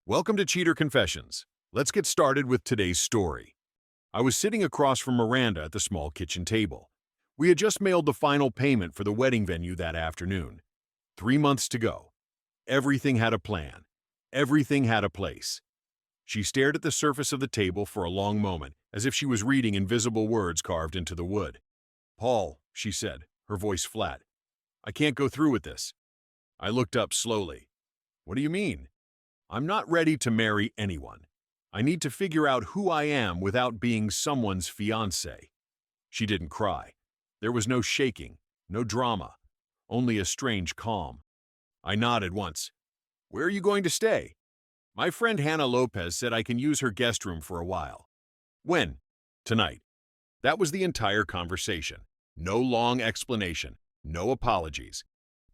Welcome to Cheater Confessions. Let's get started with today's story. I was sitting across from Miranda at the small kitchen table. We had just mailed the final payment for the wedding venue that afternoon. 3 months to go. Everything had a plan. Everything had a place. She stared at the surface of the table for a long moment, as if she was reading invisible words carved into the wood. "Paul," she said, her voice flat. "I can't go through with this." I looked up slowly. "What do you mean?" "I'm not ready to marry anyone. I need to figure out who I am without being someone's fiancée." She didn't cry. There was no shaking, no drama, only a strange calm. I nodded once. "Where are you going to stay?" "My friend Hannah Lopez said I can use her guest room for a while." "When?" "Tonight." That was the entire conversation. No long explanation, no apologies.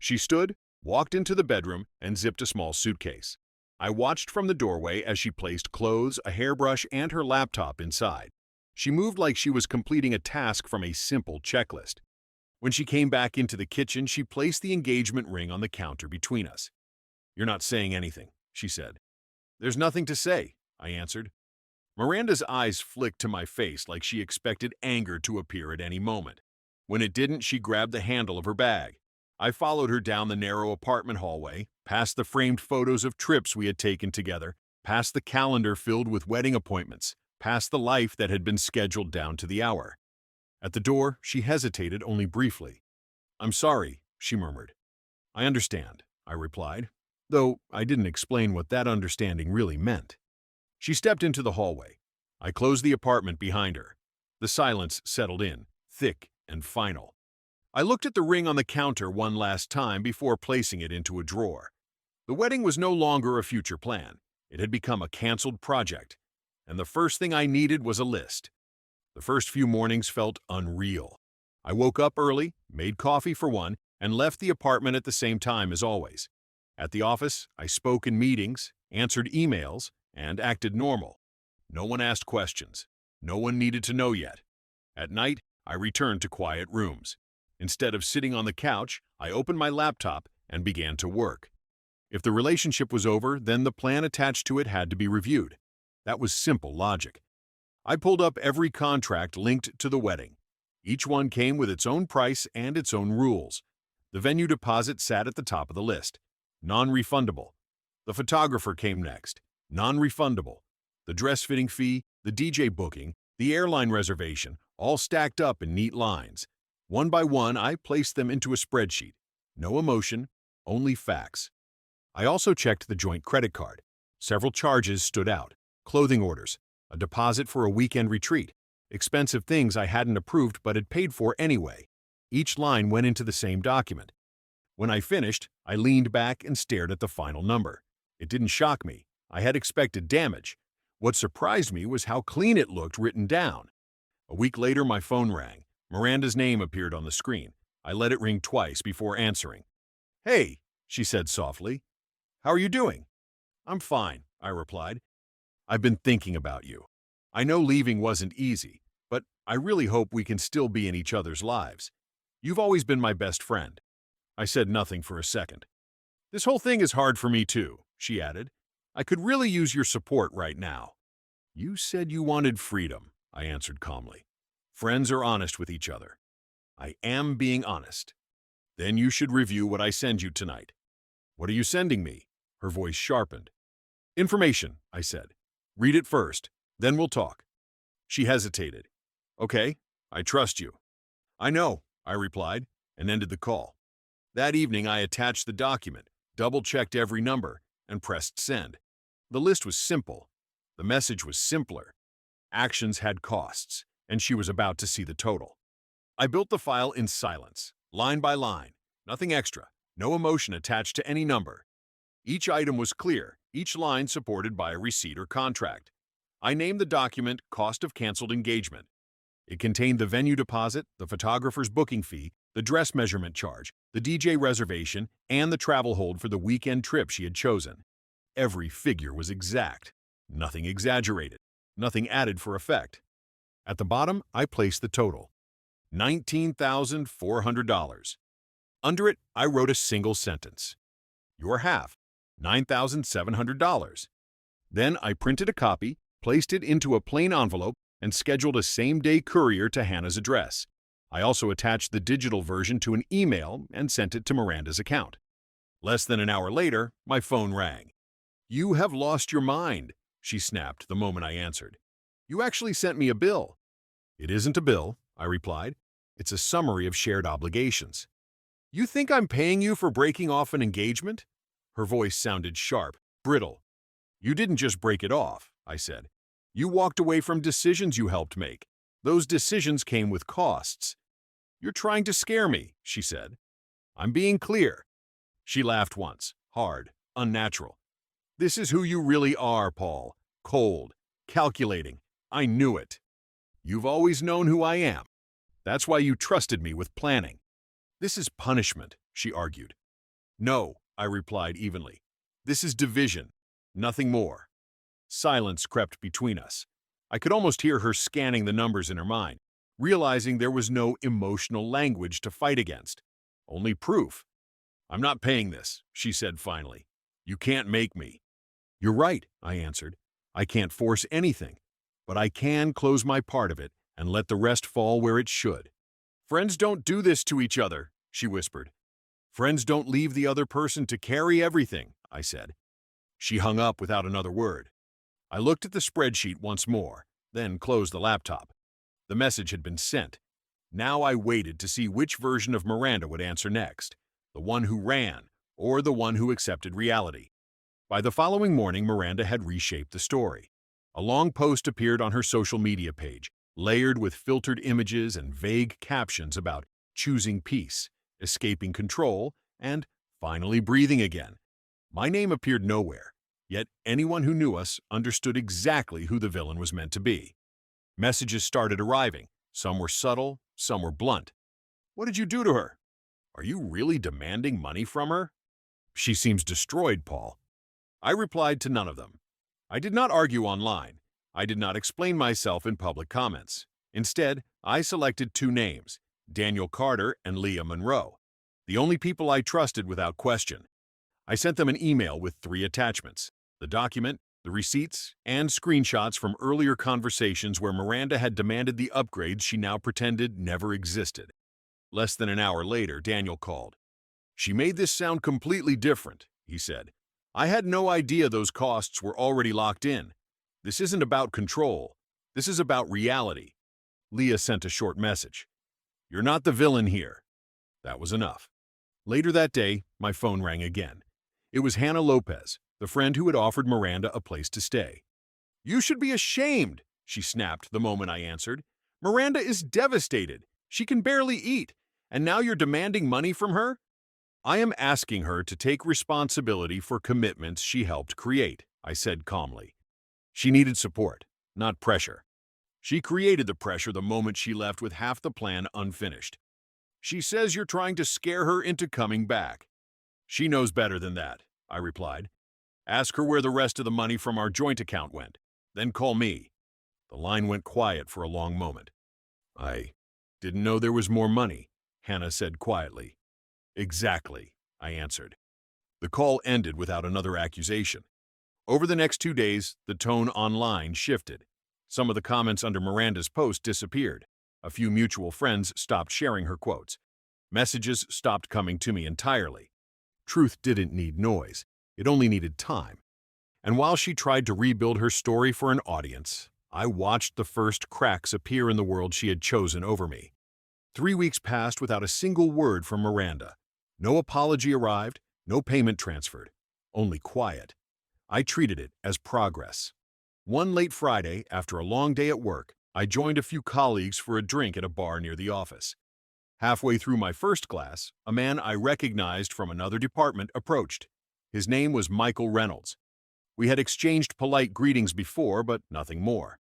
She stood, walked into the bedroom, and zipped a small suitcase. I watched from the doorway as she placed clothes, a hairbrush, and her laptop inside. She moved like she was completing a task from a simple checklist. When she came back into the kitchen, she placed the engagement ring on the counter between us. "You're not saying anything," she said. "There's nothing to say," I answered. Miranda's eyes flicked to my face like she expected anger to appear at any moment. When it didn't, she grabbed the handle of her bag. I followed her down the narrow apartment hallway, past the framed photos of trips we had taken together, past the calendar filled with wedding appointments, past the life that had been scheduled down to the hour. At the door, she hesitated only briefly. "I'm sorry," she murmured. "I understand," I replied, though I didn't explain what that understanding really meant. She stepped into the hallway. I closed the apartment behind her. The silence settled in, thick and final. I looked at the ring on the counter one last time before placing it into a drawer. The wedding was no longer a future plan. It had become a canceled project, and the first thing I needed was a list. The first few mornings felt unreal. I woke up early, made coffee for one, and left the apartment at the same time as always. At the office, I spoke in meetings, answered emails, and acted normal. No one asked questions. No one needed to know yet. At night, I returned to quiet rooms. Instead of sitting on the couch, I opened my laptop and began to work. If the relationship was over, then the plan attached to it had to be reviewed. That was simple logic. I pulled up every contract linked to the wedding. Each one came with its own price and its own rules. The venue deposit sat at the top of the list. Non-refundable. The photographer came next. Non-refundable. The dress-fitting fee, the DJ booking, the airline reservation, all stacked up in neat lines. One by one, I placed them into a spreadsheet. No emotion, only facts. I also checked the joint credit card. Several charges stood out. Clothing orders, a deposit for a weekend retreat, expensive things I hadn't approved but had paid for anyway. Each line went into the same document. When I finished, I leaned back and stared at the final number. It didn't shock me. I had expected damage. What surprised me was how clean it looked written down. A week later, my phone rang. Miranda's name appeared on the screen. I let it ring twice before answering. "Hey," she said softly. "How are you doing?" "I'm fine," I replied. "I've been thinking about you. I know leaving wasn't easy, but I really hope we can still be in each other's lives. You've always been my best friend." I said nothing for a second. "This whole thing is hard for me too," she added. "I could really use your support right now." "You said you wanted freedom," I answered calmly. "Friends are honest with each other." "I am being honest." "Then you should review what I send you tonight." "What are you sending me?" Her voice sharpened. "Information," I said. "Read it first, then we'll talk." She hesitated. "Okay, I trust you." "I know," I replied, and ended the call. That evening, I attached the document, double-checked every number, and pressed send. The list was simple. The message was simpler. Actions had costs, and she was about to see the total. I built the file in silence, line by line, nothing extra, no emotion attached to any number. Each item was clear, each line supported by a receipt or contract. I named the document Cost of Canceled Engagement. It contained the venue deposit, the photographer's booking fee, the dress measurement charge, the DJ reservation, and the travel hold for the weekend trip she had chosen. Every figure was exact, nothing exaggerated, nothing added for effect. At the bottom, I placed the total, $19,400. Under it, I wrote a single sentence. Your half, $9,700. Then I printed a copy, placed it into a plain envelope, and scheduled a same-day courier to Hannah's address. I also attached the digital version to an email and sent it to Miranda's account. Less than an hour later, my phone rang. "You have lost your mind," she snapped the moment I answered. "You actually sent me a bill." "It isn't a bill," I replied. "It's a summary of shared obligations." "You think I'm paying you for breaking off an engagement?" Her voice sounded sharp, brittle. "You didn't just break it off," I said. "You walked away from decisions you helped make. Those decisions came with costs." "You're trying to scare me," she said. "I'm being clear." She laughed once, hard, unnatural. "This is who you really are, Paul. Cold, calculating. I knew it. You've always known who I am. That's why you trusted me with planning." "This is punishment," she argued. "No," I replied evenly. "This is division. Nothing more." Silence crept between us. I could almost hear her scanning the numbers in her mind, realizing there was no emotional language to fight against. Only proof. "I'm not paying this," she said finally. "You can't make me." "You're right," I answered. "I can't force anything, but I can close my part of it and let the rest fall where it should." "Friends don't do this to each other," she whispered. "Friends don't leave the other person to carry everything," I said. She hung up without another word. I looked at the spreadsheet once more, then closed the laptop. The message had been sent. Now I waited to see which version of Miranda would answer next, the one who ran or the one who accepted reality. By the following morning, Miranda had reshaped the story. A long post appeared on her social media page, layered with filtered images and vague captions about choosing peace, escaping control, and finally breathing again. My name appeared nowhere, yet anyone who knew us understood exactly who the villain was meant to be. Messages started arriving. Some were subtle, some were blunt. "What did you do to her? Are you really demanding money from her? She seems destroyed, Paul." I replied to none of them. I did not argue online. I did not explain myself in public comments. Instead, I selected two names, Daniel Carter and Leah Monroe, the only people I trusted without question. I sent them an email with 3 attachments: the document, the receipts, and screenshots from earlier conversations where Miranda had demanded the upgrades she now pretended never existed. Less than an hour later, Daniel called. "She made this sound completely different," he said. "I had no idea those costs were already locked in. This isn't about control. This is about reality." Leah sent a short message. "You're not the villain here." That was enough. Later that day, my phone rang again. It was Hannah Lopez, the friend who had offered Miranda a place to stay. "You should be ashamed," she snapped the moment I answered. "Miranda is devastated. She can barely eat. And now you're demanding money from her?" "I am asking her to take responsibility for commitments she helped create," I said calmly. "She needed support, not pressure. She created the pressure the moment she left with half the plan unfinished. She says you're trying to scare her into coming back." "She knows better than that," I replied. "Ask her where the rest of the money from our joint account went. Then call me." The line went quiet for a long moment. "I didn't know there was more money," Hannah said quietly. "Exactly," I answered. The call ended without another accusation. Over the next 2 days, the tone online shifted. Some of the comments under Miranda's post disappeared. A few mutual friends stopped sharing her quotes. Messages stopped coming to me entirely. Truth didn't need noise. It only needed time. And while she tried to rebuild her story for an audience, I watched the first cracks appear in the world she had chosen over me. 3 weeks passed without a single word from Miranda. No apology arrived, no payment transferred, only quiet. I treated it as progress. One late Friday, after a long day at work, I joined a few colleagues for a drink at a bar near the office. Halfway through my first glass, a man I recognized from another department approached. His name was Michael Reynolds. We had exchanged polite greetings before, but nothing more.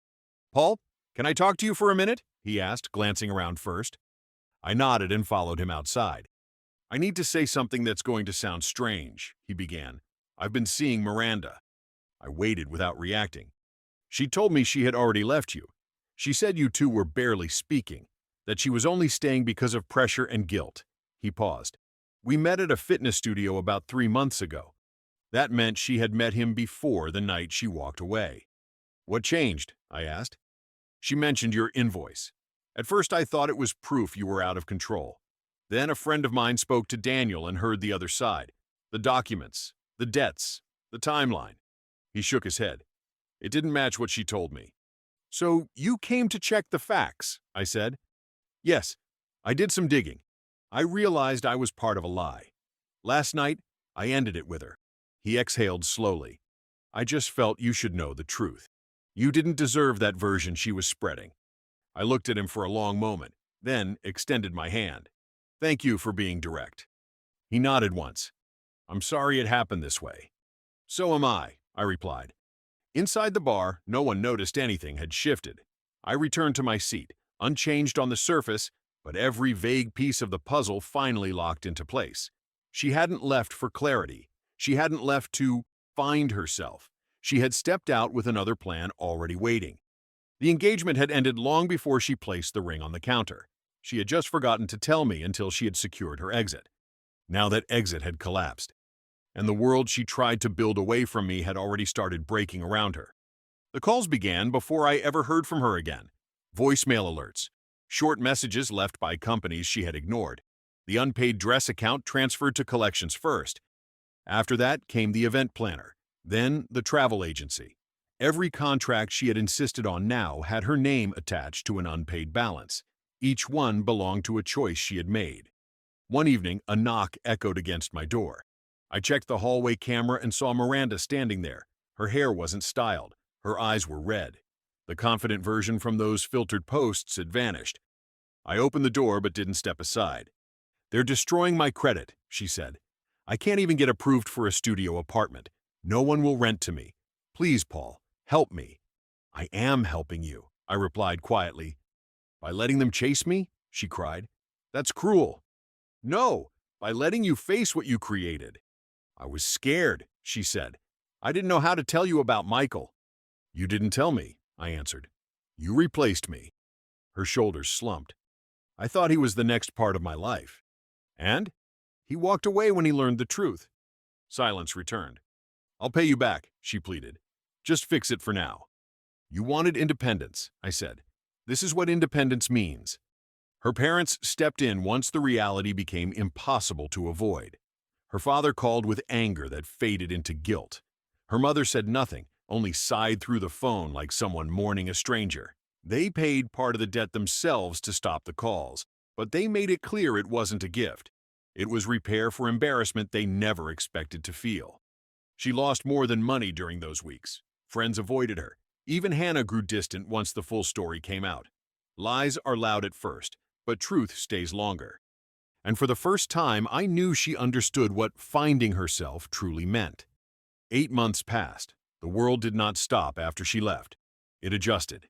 "Paul, can I talk to you for a minute?" he asked, glancing around first. I nodded and followed him outside. "I need to say something that's going to sound strange," he began. "I've been seeing Miranda." I waited without reacting. "She told me she had already left you. She said you two were barely speaking, that she was only staying because of pressure and guilt." He paused. "We met at a fitness studio about 3 months ago. That meant she had met him before the night she walked away. "What changed?" I asked. "She mentioned your invoice. At first I thought it was proof you were out of control. Then a friend of mine spoke to Daniel and heard the other side. The documents, the debts, the timeline." He shook his head. "It didn't match what she told me." "So you came to check the facts," I said. "Yes, I did some digging. I realized I was part of a lie. Last night, I ended it with her." He exhaled slowly. "I just felt you should know the truth. You didn't deserve that version she was spreading." I looked at him for a long moment, then extended my hand. "Thank you for being direct." He nodded once. "I'm sorry it happened this way." "So am I," I replied. Inside the bar, no one noticed anything had shifted. I returned to my seat, unchanged on the surface, but every vague piece of the puzzle finally locked into place. She hadn't left for clarity. She hadn't left to find herself. She had stepped out with another plan already waiting. The engagement had ended long before she placed the ring on the counter. She had just forgotten to tell me until she had secured her exit. Now that exit had collapsed, and the world she tried to build away from me had already started breaking around her. The calls began before I ever heard from her again. Voicemail alerts, short messages left by companies she had ignored. The unpaid dress account transferred to collections first. After that came the event planner, then the travel agency. Every contract she had insisted on now had her name attached to an unpaid balance. Each one belonged to a choice she had made. One evening, a knock echoed against my door. I checked the hallway camera and saw Miranda standing there. Her hair wasn't styled. Her eyes were red. The confident version from those filtered posts had vanished. I opened the door but didn't step aside. "They're destroying my credit," she said. "I can't even get approved for a studio apartment. No one will rent to me. Please, Paul, help me." "I am helping you," I replied quietly. "By letting them chase me?" she cried. "That's cruel." "No, by letting you face what you created." "I was scared," she said. "I didn't know how to tell you about Michael." "You didn't tell me," I answered. "You replaced me." Her shoulders slumped. "I thought he was the next part of my life." "And?" "He walked away when he learned the truth." Silence returned. "I'll pay you back," she pleaded. "Just fix it for now." "You wanted independence," I said. "This is what independence means." Her parents stepped in once the reality became impossible to avoid. Her father called with anger that faded into guilt. Her mother said nothing, only sighed through the phone like someone mourning a stranger. They paid part of the debt themselves to stop the calls, but they made it clear it wasn't a gift. It was repair for embarrassment they never expected to feel. She lost more than money during those weeks. Friends avoided her. Even Hannah grew distant once the full story came out. Lies are loud at first, but truth stays longer. And for the first time, I knew she understood what finding herself truly meant. 8 months passed. The world did not stop after she left. It adjusted.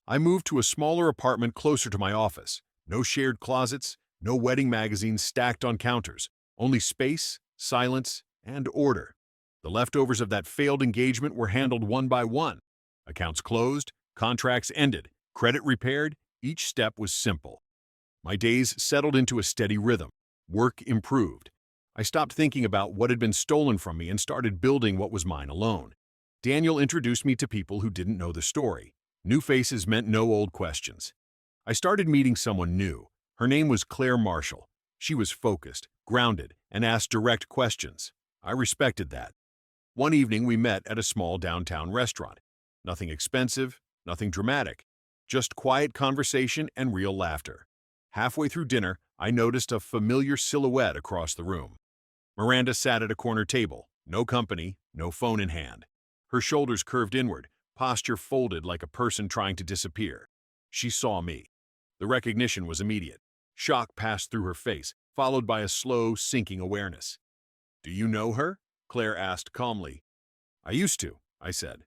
I moved to a smaller apartment closer to my office. No shared closets, no wedding magazines stacked on counters. Only space, silence, and order. The leftovers of that failed engagement were handled one by one. Accounts closed, contracts ended, credit repaired. Each step was simple. My days settled into a steady rhythm. Work improved. I stopped thinking about what had been stolen from me and started building what was mine alone. Daniel introduced me to people who didn't know the story. New faces meant no old questions. I started meeting someone new. Her name was Claire Marshall. She was focused, grounded, and asked direct questions. I respected that. One evening we met at a small downtown restaurant. Nothing expensive, nothing dramatic. Just quiet conversation and real laughter. Halfway through dinner, I noticed a familiar silhouette across the room. Miranda sat at a corner table, no company, no phone in hand. Her shoulders curved inward, posture folded like a person trying to disappear. She saw me. The recognition was immediate. Shock passed through her face, followed by a slow, sinking awareness. "Do you know her?" Claire asked calmly. "I used to," I said.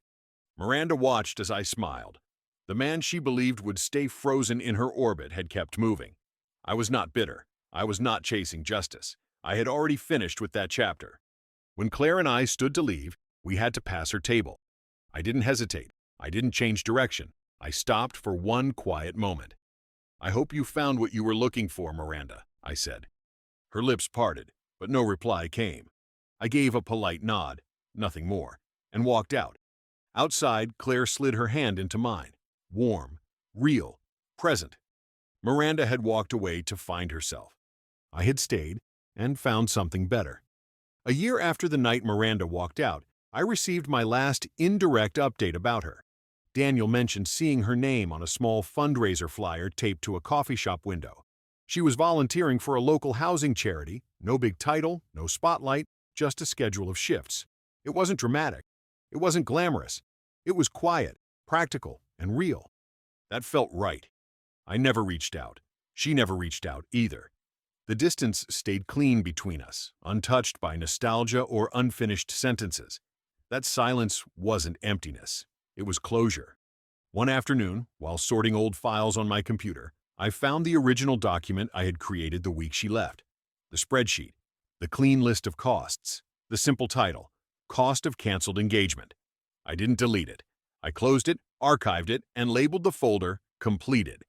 Miranda watched as I smiled. The man she believed would stay frozen in her orbit had kept moving. I was not bitter. I was not chasing justice. I had already finished with that chapter. When Claire and I stood to leave, we had to pass her table. I didn't hesitate. I didn't change direction. I stopped for one quiet moment. "I hope you found what you were looking for, Miranda," I said. Her lips parted, but no reply came. I gave a polite nod. nothing more, and walked out. Outside, Claire slid her hand into mine. Warm, real, present. Miranda had walked away to find herself. I had stayed and found something better. A year after the night Miranda walked out, I received my last indirect update about her. Daniel mentioned seeing her name on a small fundraiser flyer taped to a coffee shop window. She was volunteering for a local housing charity, no big title, no spotlight, just a schedule of shifts. It wasn't dramatic. It wasn't glamorous. It was quiet, practical, and real. That felt right. I never reached out. She never reached out either. The distance stayed clean between us, untouched by nostalgia or unfinished sentences. That silence wasn't emptiness. It was closure. One afternoon, while sorting old files on my computer, I found the original document I had created the week she left. The spreadsheet, the clean list of costs, the simple title, Cost of Canceled Engagement. I didn't delete it. I closed it, archived it, and labeled the folder Completed.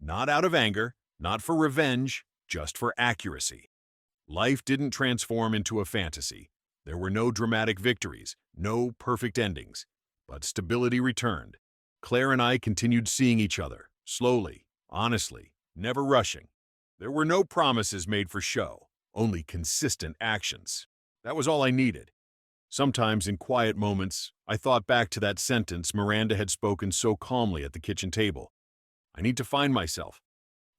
Not out of anger, not for revenge, just for accuracy. Life didn't transform into a fantasy. There were no dramatic victories, no perfect endings. But stability returned. Claire and I continued seeing each other, slowly, honestly, never rushing. There were no promises made for show, only consistent actions. That was all I needed. Sometimes in quiet moments, I thought back to that sentence Miranda had spoken so calmly at the kitchen table. I need to find myself.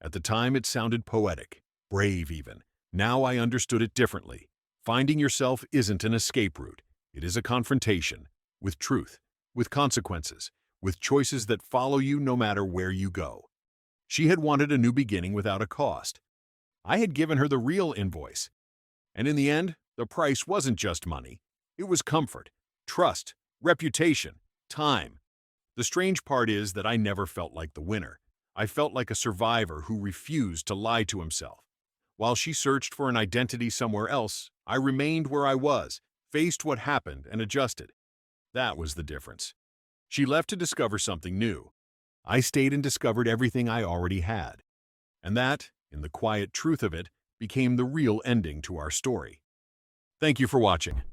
At the time, it sounded poetic, brave even. Now I understood it differently. Finding yourself isn't an escape route. It is a confrontation with truth, with consequences, with choices that follow you no matter where you go. She had wanted a new beginning without a cost. I had given her the real invoice. And in the end, the price wasn't just money. It was comfort, trust, reputation, time. The strange part is that I never felt like the winner. I felt like a survivor who refused to lie to himself. While she searched for an identity somewhere else, I remained where I was, faced what happened, and adjusted. That was the difference. She left to discover something new. I stayed and discovered everything I already had. And that, in the quiet truth of it, became the real ending to our story. Thank you for watching.